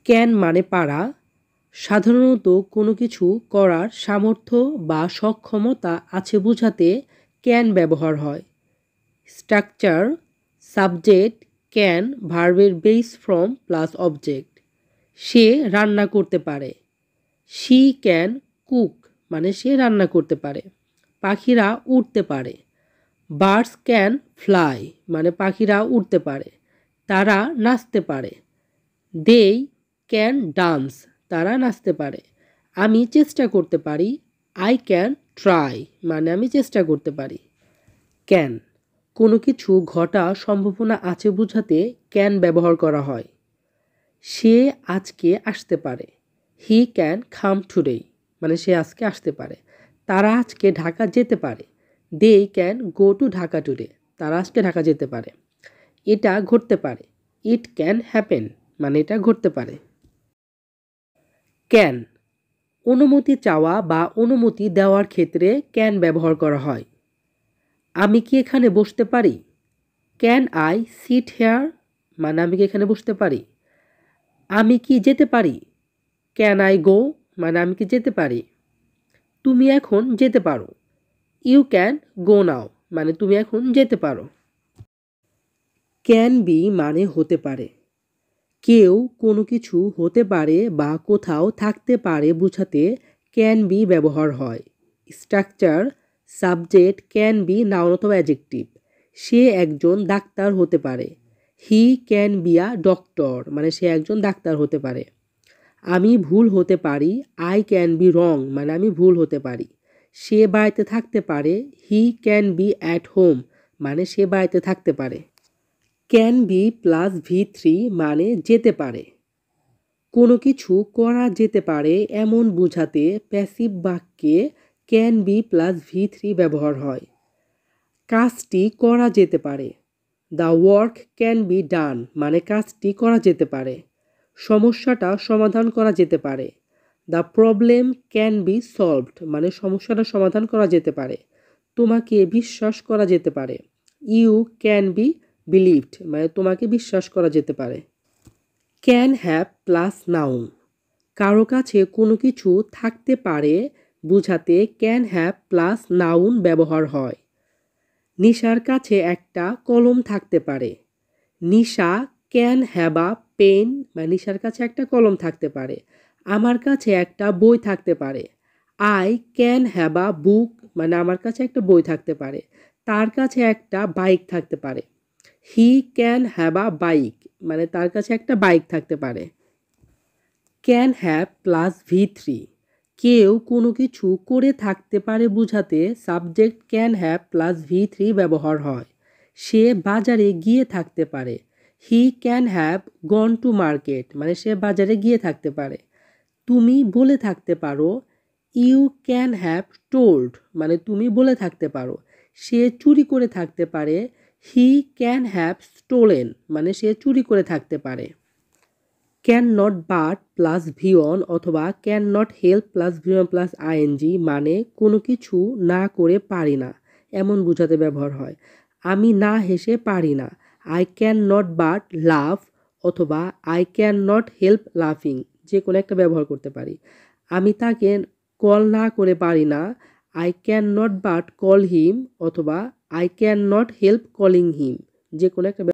Can মানে পারা। সাধারণত কোনো কিছু করার সামর্থ্য বা সক্ষমতা আছে বোঝাতে ক্যান ব্যবহার হয়। স্ট্রাকচার সাবজেক্ট ক্যান ভার্বের বেস ফর্ম প্লাস অবজেক্ট। সে রান্না করতে পারে। শি ক্যান কুক মানে সে রান্না করতে পারে। পাখিরা উড়তে পারে। বার্ডস ক্যান ফ্লাই মানে পাখিরা উড়তে পারে। তারা নাচতে পারে। দে ক্যান ডান্স তারা নাচতে পারে। আমি চেষ্টা করতে পারি। আই ক্যান ট্রাই মানে আমি চেষ্টা করতে পারি। ক্যান কোনো কিছু ঘটা সম্ভাবনা আছে বোঝাতে ক্যান ব্যবহার করা হয়। সে আজকে আসতে পারে। হি ক্যান কাম টুডে মানে সে আজকে আসতে পারে। তারা আজকে ঢাকা যেতে পারে। They can go to Dhaka today তারা আজকে ঢাকা যেতে পারে। এটা ঘটতে পারে। ইট ক্যান হ্যাপেন মানে এটা ঘটতে পারে। ক্যান অনুমতি চাওয়া বা অনুমতি দেওয়ার ক্ষেত্রে ক্যান ব্যবহার করা হয়। আমি কি এখানে বসতে পারি? ক্যান আই সিট হেয়ার মানে আমি কি এখানে বসতে পারি। আমি কি যেতে পারি? ক্যান আই গো মানে আমি কি যেতে পারি। তুমি এখন যেতে পারো। ইউ ক্যান গো নাও মানে তুমি এখন যেতে পারো। ক্যান বি মানে হতে পারে। কেউ কোনো কিছু হতে পারে বা কোথাও থাকতে পারে বোঝাতে ক্যান বি ব্যবহার হয়। Structure subject can be noun অথবা অ্যাডজেক্টিভ। সে একজন ডাক্তার হতে পারে। He can be a doctor মানে সে একজন ডাক্তার হতে পারে। আমি ভুল হতে পারি। আই ক্যান বি রং মানে আমি ভুল হতে পারি। সে বাড়িতে থাকতে পারে। He can be at home মানে সে বাড়িতে থাকতে পারে। ক্যান বি প্লাস V3 মানে যেতে পারে। কোনো কিছু করা যেতে পারে এমন বোঝাতে প্যাসিভ বাক্যে ক্যান বি প্লাস V3 ব্যবহার হয়। কাজটি করা যেতে পারে। The work can be done মানে কাজটি করা যেতে পারে। সমস্যাটা সমাধান করা যেতে পারে। The problem can be solved মানে সমস্যাটা সমাধান করা যেতে পারে। তোমাকে বিশ্বাস করা যেতে পারে। ইউ ক্যান বি বিলিভড মানে তোমাকে বিশ্বাস করা যেতে পারে। ক্যান হ্যাভ প্লাস নাউন কারো কাছে কোনো কিছু থাকতে পারে বোঝাতে ক্যান হ্যাভ প্লাস নাউন ব্যবহার হয়। নিশার কাছে একটা কলম থাকতে পারে। নিশা ক্যান হ্যাভ আ পেন বা নিশার কাছে একটা কলম থাকতে পারে। আমার কাছে একটা বই থাকতে পারে। আই ক্যান হ্যাভ আ বুক মানে আমার কাছে একটা বই থাকতে পারে। তার কাছে একটা বাইক থাকতে পারে। He can have a bike মানে তার কাছে একটা বাইক থাকতে পারে। ক্যান হ্যাভ প্লাস V3 কেউ কোনো কিছু করে থাকতে পারে বোঝাতে subject can have plus V3 ব্যবহার হয়। সে বাজারে গিয়ে থাকতে পারে। He can have gone to market মানে সে বাজারে গিয়ে থাকতে পারে। তুমি বলে থাকতে পারো। ইউ ক্যান হ্যাভ টোল্ড মানে তুমি বলে থাকতে পারো। সে চুরি করে থাকতে পারে। হি ক্যান হ্যাভ স্টোলেন মানে সে চুরি করে থাকতে পারে। Can not but plus V1 অথবা can not help plus V1 plus ING মানে কোনো কিছু না করে পারি না এমন বোঝাতে ব্যবহার হয়। আমি না হেসে পারি না। আই ক্যান নট বাট লাভ অথবা আই ক্যান নট হেল্প লাফিং যে কোনো একটা ব্যবহার করতে পারি। আমি তাকে কল না করে পারি না। I can not but call him অথবা I can not help calling him যে কোনো একটা